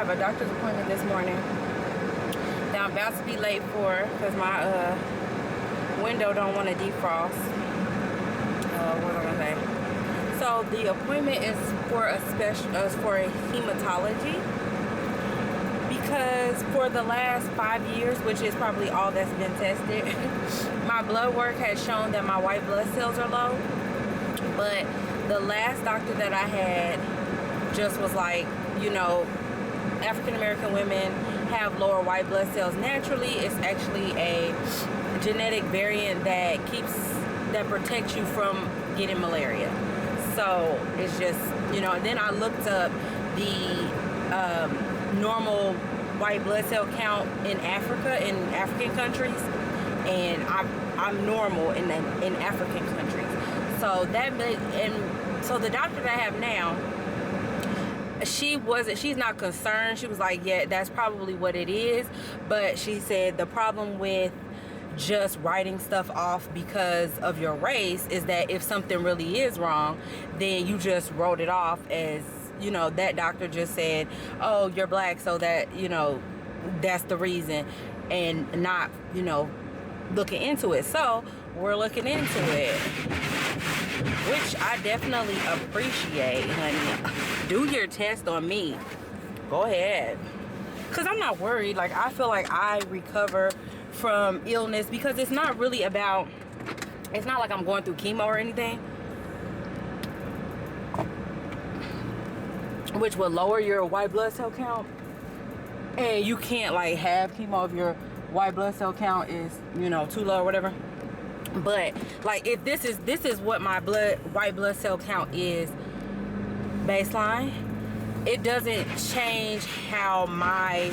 have a doctor's appointment this morning that I'm about to be late for because my window don't want to defrost. What was I gonna say? So the appointment is for a hematology, because for the last 5 years, which is probably all that's been tested, my blood work has shown that my white blood cells are low. But the last doctor that I had just was like, you know, African American women have lower white blood cells naturally. It's actually a genetic variant that protects you from getting malaria. So it's just, you know, and then I looked up the normal white blood cell count in Africa, in African countries, and I'm normal in African countries. So so the doctor that I have now, she's not concerned. She was like, yeah, that's probably what it is. But she said the problem with just writing stuff off because of your race is that if something really is wrong, then you just wrote it off as, you know, that doctor just said, oh, you're black, so that, you know, that's the reason, and not, you know, looking into it. So we're looking into it, which I definitely appreciate, honey. Do your test on me. Go ahead. Because I'm not worried. Like, I feel like I recover from illness because it's not really about, it's not like I'm going through chemo or anything, which will lower your white blood cell count. And you can't like have chemo if your white blood cell count is, you know, too low or whatever. But like, if this is what my white blood cell count is baseline, it doesn't change how my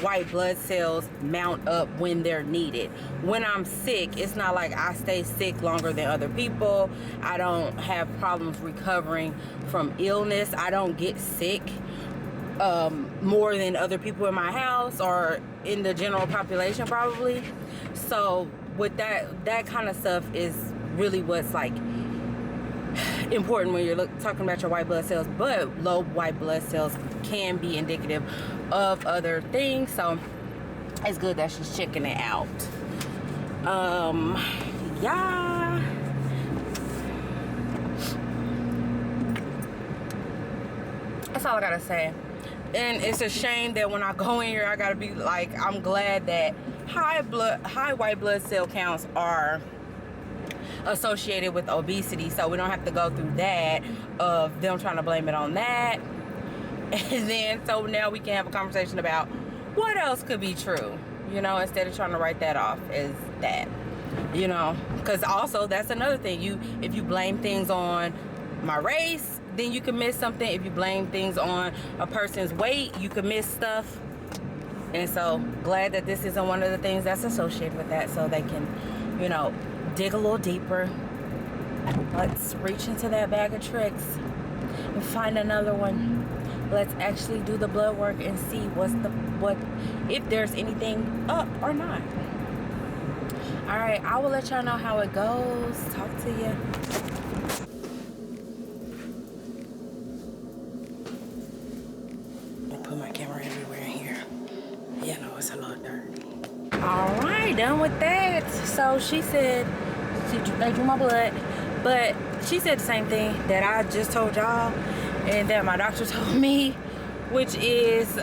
white blood cells mount up when they're needed. When I'm sick, it's not like I stay sick longer than other people. I don't have problems recovering from illness. I don't get sick more than other people in my house or in the general population probably. So with that kind of stuff is really what's like important when you're talking about your white blood cells. But low white blood cells can be indicative of other things, so it's good that she's checking it out. Yeah, that's all I gotta say. And it's a shame that when I go in here, I gotta be like, I'm glad that high white blood cell counts are associated with obesity, so we don't have to go through that of them trying to blame it on that. And then so now we can have a conversation about what else could be true, you know, instead of trying to write that off as that, you know. Because also that's another thing, if you blame things on my race, then you can miss something. If you blame things on a person's weight, you can miss stuff. And so glad that this isn't one of the things that's associated with that, so they can, you know, dig a little deeper. Let's reach into that bag of tricks and find another one. Let's actually do the blood work and see if there's anything up or not. All right, I will let y'all know how it goes. Talk to you. I'll put my camera everywhere in here. Yeah, no, it's a little dirty. All right, done with that. So she said they drew my blood, but she said the same thing that I just told y'all and that my doctor told me, which is,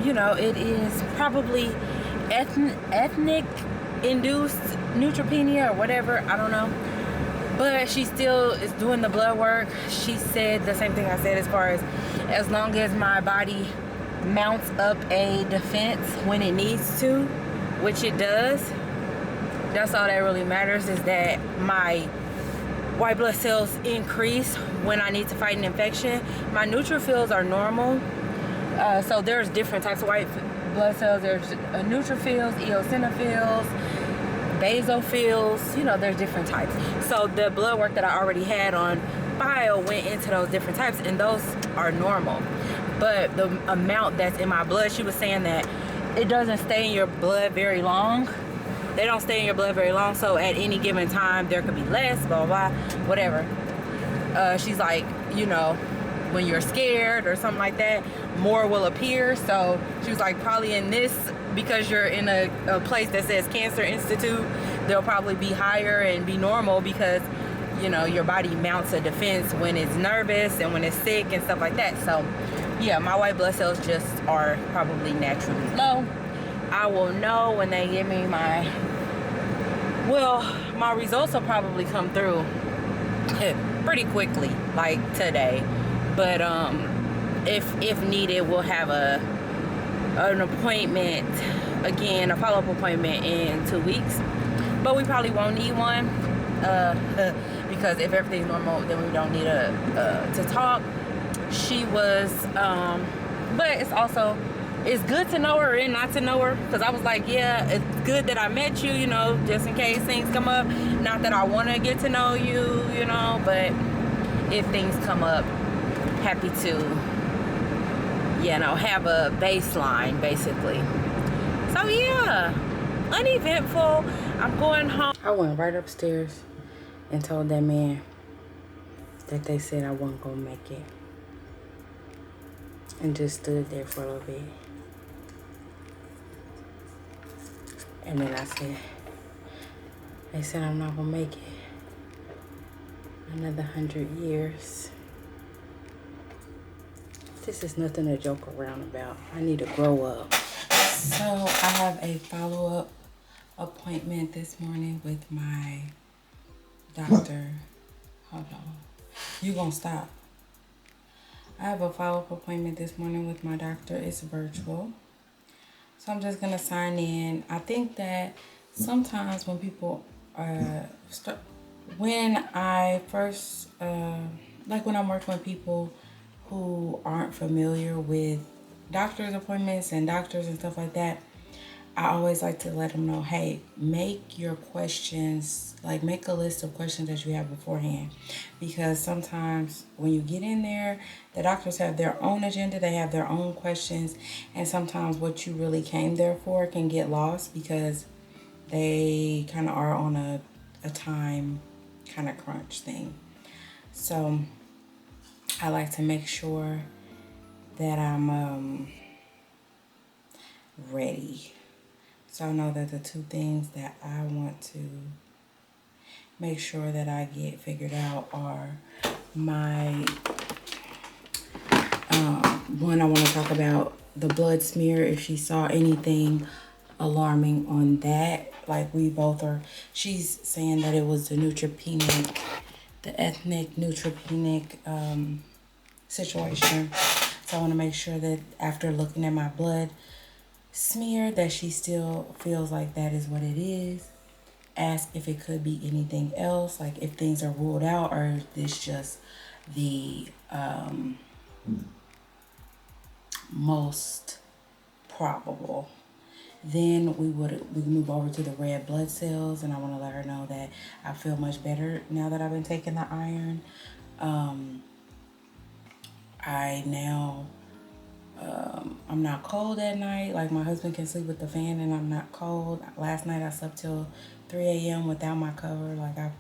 you know, it is probably ethnic induced neutropenia or whatever, I don't know. But she still is doing the blood work. She said the same thing I said, as long as my body mounts up a defense when it needs to, which it does, that's all that really matters, is that my white blood cells increase when I need to fight an infection. My neutrophils are normal. So there's different types of white blood cells. There's neutrophils, eosinophils, basophils, you know, there's different types. So the blood work that I already had on file went into those different types, and those are normal. But the amount that's in my blood, she was saying that it doesn't stay in your blood very long. They don't stay in your blood very long, so at any given time there could be less, blah blah blah, whatever. She's like, you know, when you're scared or something like that, more will appear. So she was like, probably in this, because you're in a place that says Cancer Institute, they'll probably be higher and be normal because, you know, your body mounts a defense when it's nervous and when it's sick and stuff like that. So yeah, my white blood cells just are probably naturally low. I will know when they give me my results will probably come through pretty quickly, like today. But if needed, we'll have an appointment again, a follow-up appointment in 2 weeks. But we probably won't need one because if everything's normal, then we don't need to talk. She was, but it's good to know her and not to know her, because I was like, yeah, it's good that I met you, you know, just in case things come up. Not that I want to get to know you, you know, but if things come up, happy to, you know, have a baseline, basically. So yeah, uneventful. I'm going home. I went right upstairs and told that man that they said I wasn't gonna make it, and just stood there for a little bit. And then I said, they said I'm not gonna make it another 100 years. This is nothing to joke around about. I need to grow up. So I have a follow-up appointment this morning with my doctor. Hold on. You gonna stop? I have a follow-up appointment this morning with my doctor. It's virtual. So I'm just gonna sign in. I think that sometimes when people when I first, like when I'm working with people who aren't familiar with doctor's appointments and doctors and stuff like that, I always like to let them know, hey, make your questions, like make a list of questions that you have beforehand. Because sometimes when you get in there, the doctors have their own agenda, they have their own questions, and sometimes what you really came there for can get lost because they kind of are on a time kind of crunch thing. So I like to make sure that I'm ready. So I know that the two things that I want to make sure that I get figured out are my, one, I want to talk about the blood smear, if she saw anything alarming on that. Like we both are, she's saying that it was the neutropenic, the ethnic neutropenic situation. So I want to make sure that after looking at my blood smear that she still feels like that is what it is. Ask if it could be anything else, like if things are ruled out, or is this just the most probable. Then we move over to the red blood cells, and I want to let her know that I feel much better now that I've been taking the iron. I'm not cold at night. Like my husband can sleep with the fan and I'm not cold. Last night I slept till 3 a.m. without my cover. Like I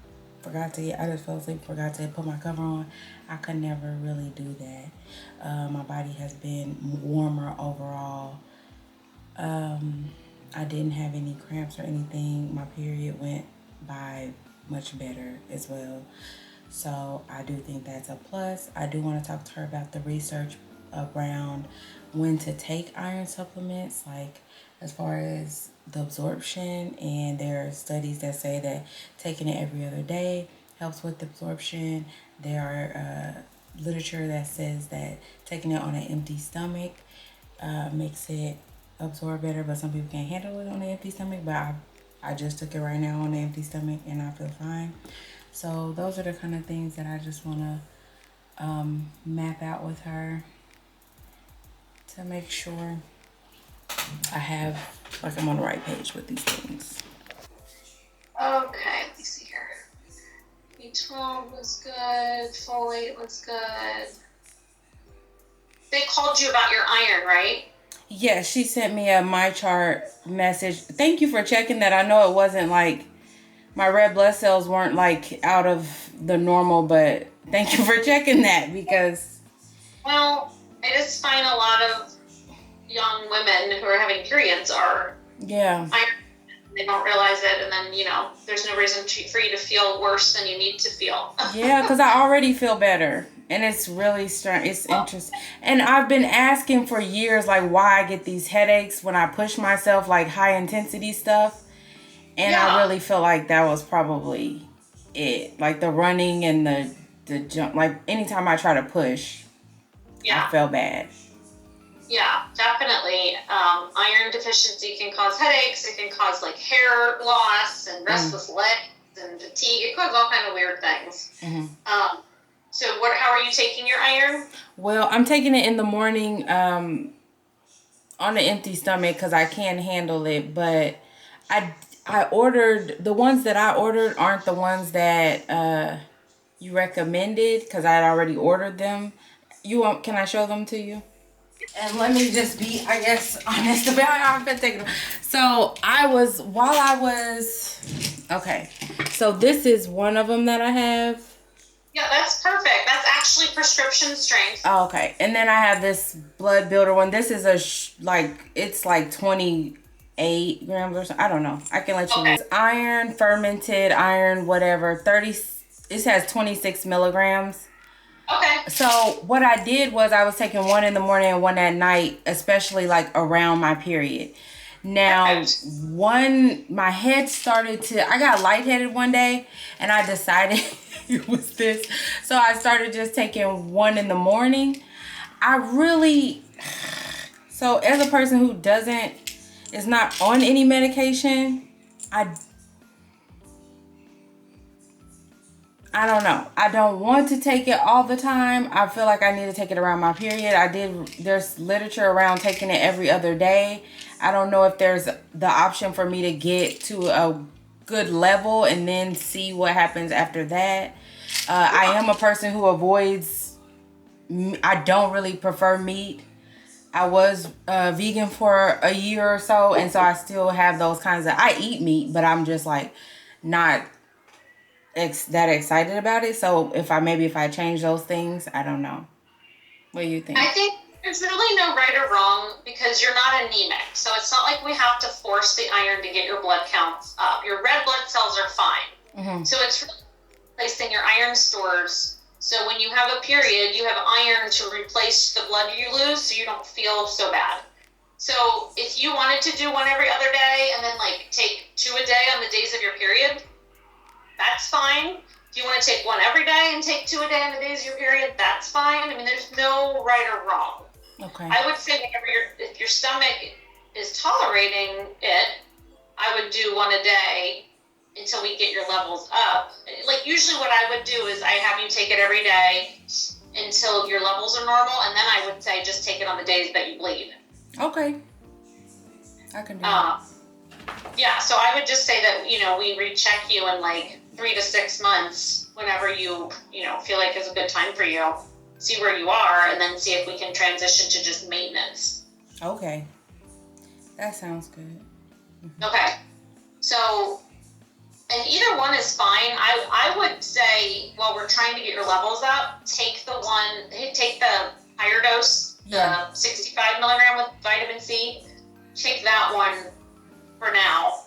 just fell asleep, forgot to put my cover on. I could never really do that. My body has been warmer overall. I didn't have any cramps or anything. My period went by much better as well. So I do think that's a plus. I do want to talk to her about the research around when to take iron supplements, like as far as the absorption, and there are studies that say that taking it every other day helps with absorption. There are literature that says that taking it on an empty stomach makes it absorb better, but some people can't handle it on an empty stomach. But I just took it right now on an empty stomach and I feel fine. So those are the kind of things that I just want to map out with her to make sure I have, like, I'm on the right page with these things. Okay, let me see here. B12 was good. Folate was good. They called you about your iron, right? Yeah, she sent me a MyChart message. Thank you for checking that. I know it wasn't like, my red blood cells weren't like out of the normal, but thank you for checking that, because Well, I just find a lot of young women who are having periods are Yeah. iron. They don't realize it, and then, there's no reason for you to feel worse than you need to feel. Yeah, because I already feel better. And it's really strange. It's interesting. And I've been asking for years, like, why I get these headaches when I push myself, like, high intensity stuff. And I really feel like that was probably it. Like, the running and the jump. Like, anytime I try to push, I feel bad. Yeah, definitely. Iron deficiency can cause headaches. It can cause, like, hair loss and restless legs and fatigue. It causes all kind of weird things. Mm-hmm. So how are you taking your iron? Well, I'm taking it in the morning on an empty stomach because I can't handle it. But I ordered, the ones that I ordered aren't the ones that you recommended because I had already ordered them. Can I show them to you? And let me just be, I guess, honest about how I've been taking them. So okay. So this is one of them that I have. Yeah, that's perfect. That's actually prescription strength. Oh, okay. And then I have this blood builder one. This is it's like 28 grams or something. I don't know. I can let you know. It's iron, fermented iron, whatever. It has 26 milligrams. Okay. So what I did was I was taking one in the morning and one at night, especially like around my period. Now, my head I got lightheaded one day and I decided it was this. So I started just taking one in the morning. So as a person who is not on any medication, I don't know. I don't want to take it all the time. I feel like I need to take it around my period. There's literature around taking it every other day. I don't know if there's the option for me to get to a good level and then see what happens after that. I am a person who I don't really prefer meat. I was vegan for a year or so, and so I still have those I eat meat, but I'm just like not that excited about it. So if I change those things, I don't know. What do you think? I think there's really no right or wrong because you're not anemic. So it's not like we have to force the iron to get your blood counts up. Your red blood cells are fine. Mm-hmm. So it's really replacing your iron stores. So when you have a period, you have iron to replace the blood you lose so you don't feel so bad. So if you wanted to do one every other day and then take 2 a day on the days of your period, that's fine. If you want to take one every day and take 2 a day on the days of your period, that's fine. I mean, there's no right or wrong. Okay. I would say if your stomach is tolerating it, I would do 1 a day until we get your levels up. Usually what I would do is I have you take it every day until your levels are normal, and then I would say just take it on the days that you bleed. Okay. I can do that. Yeah, so I would just say that, we recheck you in 3 to 6 months whenever you feel like it's a good time for you. See where you are, and then see if we can transition to just maintenance. Okay. That sounds good. Mm-hmm. Okay. So, and either one is fine. I would say, while we're trying to get your levels up, take the higher dose, the 65 milligram with vitamin C. Take that one for now.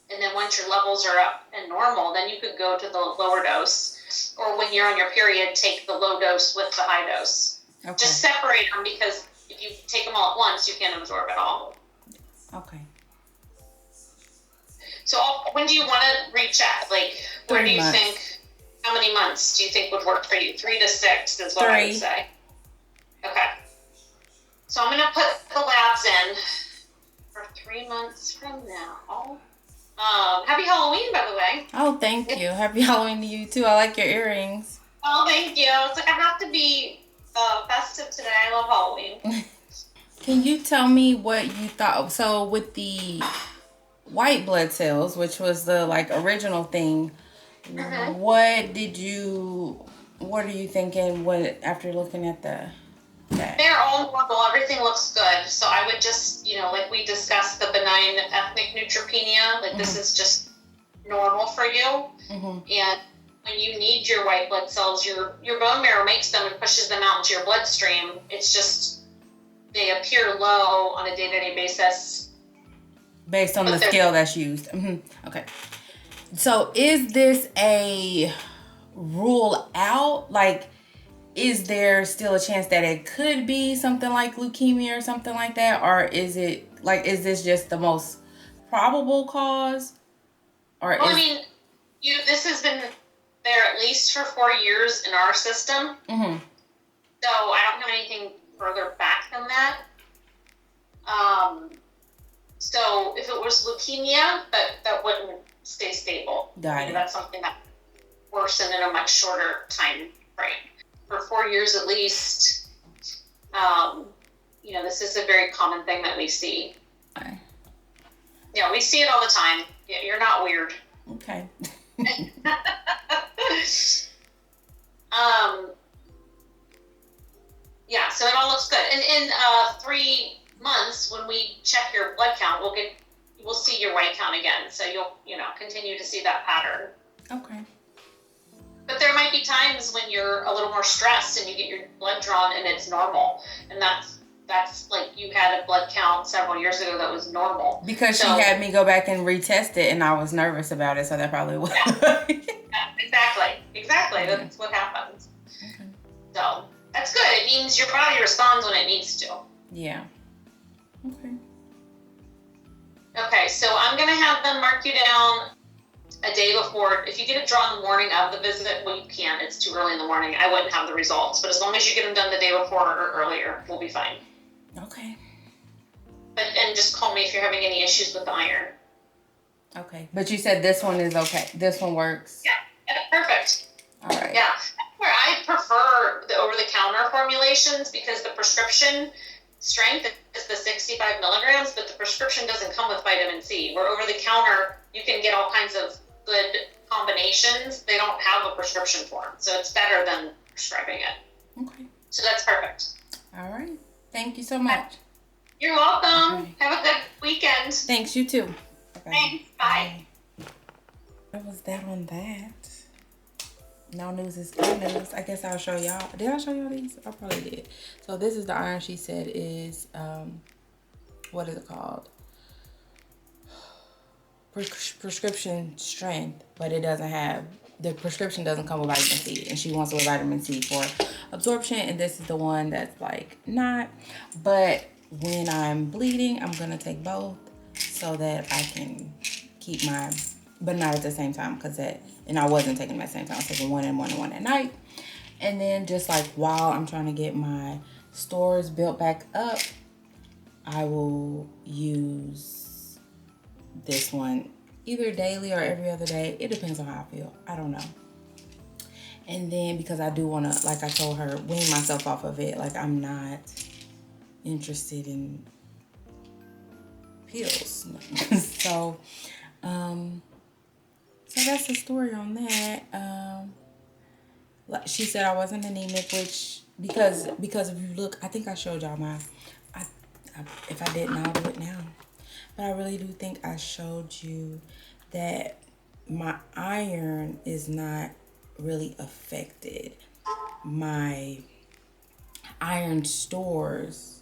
And then once your levels are up and normal, then you could go to the lower dose. Or when you're on your period, take the low dose with the high dose. Okay. Just separate them, because if you take them all at once, you can't absorb it all. Okay. So when do you want to recheck? Where do you think, how many months do you think would work for you? 3 to 6 is what I would say. Okay. So I'm going to put the labs in for 3 months from now. Happy Halloween, by the way. Oh, thank you. Happy Halloween to you, too. I like your earrings. Oh, thank you. It's I have to be festive today. I love Halloween. Can you tell me what you thought? So with the white blood cells, which was the original thing, mm-hmm. What are you thinking after looking at that? They're all normal. Everything looks good. So I would just, we discussed the benign ethnic neutropenia. Mm-hmm. This is just normal for you. Mm-hmm. And when you need your white blood cells, your bone marrow makes them and pushes them out into your bloodstream. It's just they appear low on a day-to-day basis. Based on the scale that's used. Okay. So is this a rule out? Like, is there still a chance that it could be something like leukemia or something like that? Or is it like, is this just the most probable cause? Or well, I mean, this has been there at least for 4 years in our system. Mm-hmm. So I don't have anything further back than that. So if it was leukemia, that wouldn't stay stable. Got it. That's something that worsened in a much shorter time frame. For 4 years at least, this is a very common thing that we see. Okay. Yeah, we see it all the time. Yeah, you're not weird. Okay. Yeah, so it all looks good. And in 3 months, when we check your blood count, we'll see your white count again. So you'll continue to see that pattern. Okay. But there might be times when you're a little more stressed and you get your blood drawn and it's normal, and that's like you had a blood count several years ago that was normal. Because she had me go back and retest it, and I was nervous about it, so that probably was. Yeah, exactly. That's what happens. Okay. So that's good. It means your body responds when it needs to. Yeah. Okay. Okay, so I'm gonna have them mark you down a day before. If you get it drawn the morning of the visit, well, you can. It's too early in the morning. I wouldn't have the results, but as long as you get them done the day before or earlier, we'll be fine. Okay. And just call me if you're having any issues with the iron. Okay. But you said this one is okay. This one works. Yeah, perfect. All right. Yeah. Where I prefer the over-the-counter formulations because the prescription strength is the 65 milligrams, but the prescription doesn't come with vitamin C. Where over-the-counter, you can get all kinds of good combinations. They don't have a prescription form, so it's better than prescribing it. Okay. So that's perfect. All right. Thank you so much. You're welcome. Okay. Have a good weekend. Thanks, you too. Okay. Thanks. Bye. What was that on that? No news is good news. I guess I'll show y'all. Did I show y'all these? I probably did. So this is the iron she said is, what is it called? Prescription strength, but it doesn't have, the prescription doesn't come with vitamin C, and she wants with vitamin C for absorption, and this is the one that's like not, but when I'm bleeding, I'm gonna take both so that I can keep my, but not at the same time, because and I wasn't taking them at the same time. I was taking one and one at night, and then just like while I'm trying to get my stores built back up, I will use this one either daily or every other day. It depends on how I feel. I don't know. And then because I do want to, like I told her, wean myself off of it. Like I'm not interested in pills. So that's the story on that. Like she said I wasn't anemic, which because if you look, I think I showed y'all if I didn't, I'll do it now. But I really do think I showed you that my iron is not really affected. My iron stores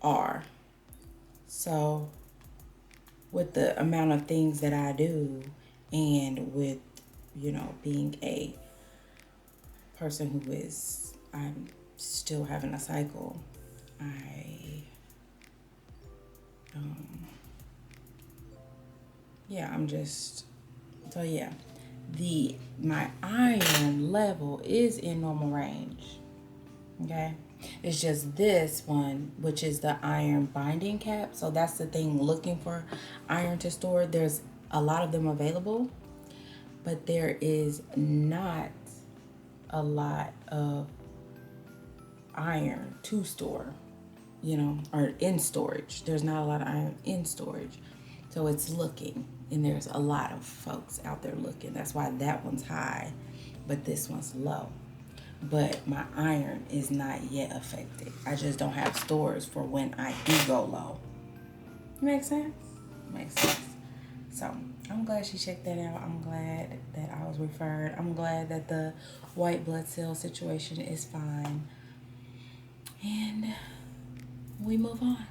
are. So with the amount of things that I do and with, being a person who I'm still having a cycle, my iron level is in normal range. Okay, it's just this one, which is the iron binding cap. So that's the thing, looking for iron to store. There's a lot of them available, but there is not a lot of iron to store, or in storage. There's not a lot of iron in storage. So it's looking, and there's a lot of folks out there looking. That's why that one's high, but this one's low. But my iron is not yet affected. I just don't have stores for when I do go low. Makes sense? Makes sense. So I'm glad she checked that out. I'm glad that I was referred. I'm glad that the white blood cell situation is fine. And we move on.